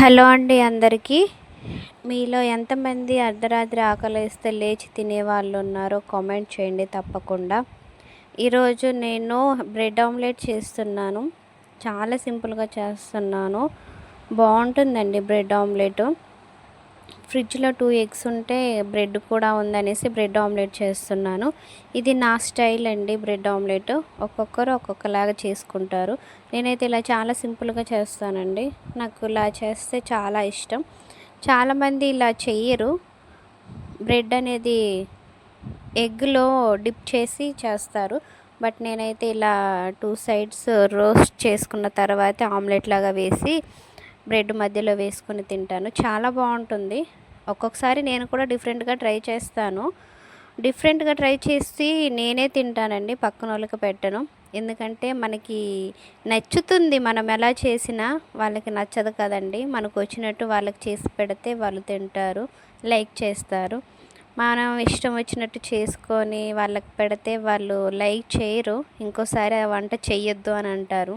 Hello అండి అందరికీ. మీలో ఎంతమంది అర్ధరాత్రి ఆకలేస్తే లేచి తినేవాళ్ళు ఉన్నారో కామెంట్ చేయండి తప్పకుండా. ఈరోజు నేను బ్రెడ్ ఆమ్లెట్ చేస్తున్నాను. చాలా సింపుల్గా చేస్తున్నాను. బాగుంటుందండి బ్రెడ్ ఆమ్లెట్. ఫ్రిడ్జ్లో 2 ఎగ్స్ ఉంటే బ్రెడ్ కూడా ఉందనేసి బ్రెడ్ ఆమ్లెట్ చేస్తున్నాను. ఇది నా స్టైల్ అండి బ్రెడ్ ఆమ్లెట్. ఒక్కొక్కరు ఒక్కొక్కలాగా చేసుకుంటారు. నేనైతే ఇలా చాలా సింపుల్గా చేస్తానండి. నాకు ఇలా చేస్తే చాలా ఇష్టం. చాలామంది ఇలా చెయ్యరు. బ్రెడ్ అనేది ఎగ్లో డిప్ చేసి చేస్తారు. బట్ నేనైతే ఇలా 2 సైడ్స్ రోస్ట్ చేసుకున్న తర్వాత ఆమ్లెట్ లాగా వేసి బ్రెడ్ మధ్యలో వేసుకొని తింటాను. చాలా బాగుంటుంది. ఒక్కొక్కసారి నేను కూడా డిఫరెంట్గా ట్రై చేస్తాను. డిఫరెంట్గా ట్రై చేసి నేనే తింటానండి, పక్కన వాళ్ళకి పెట్టను. ఎందుకంటే మనకి నచ్చుతుంది, మనం ఎలా చేసినా వాళ్ళకి నచ్చదు కదండి. మనకు వచ్చినట్టు వాళ్ళకి చేసి పెడితే వాళ్ళు తింటారు, లైక్ చేస్తారు. మనం ఇష్టం వచ్చినట్టు చేసుకొని వాళ్ళకి పెడితే వాళ్ళు లైక్ చేయరు, ఇంకోసారి ఆ వంట చెయ్యొద్దు అని అంటారు.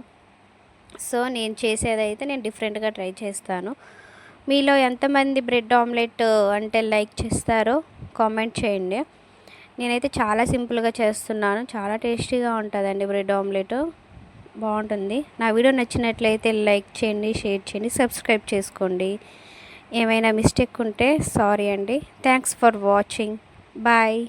సో నేను చేసేదైతే నేను డిఫరెంట్గా ట్రై చేస్తాను. మీలో ఎంతమంది బ్రెడ్ ఆమ్లెట్ అంటే లైక్ చేస్తారో కామెంట్ చేయండి. నేనైతే చాలా సింపుల్గా చేస్తున్నాను. చాలా టేస్టీగా ఉంటుందండి బ్రెడ్ ఆమ్లెట్, బాగుంటుంది. నా వీడియో నచ్చినట్లయితే లైక్ చేయండి, షేర్ చేయండి, సబ్స్క్రైబ్ చేసుకోండి. ఏమైనా మిస్టేక్ ఉంటే సారీ అండి. Thanks for watching. బాయ్.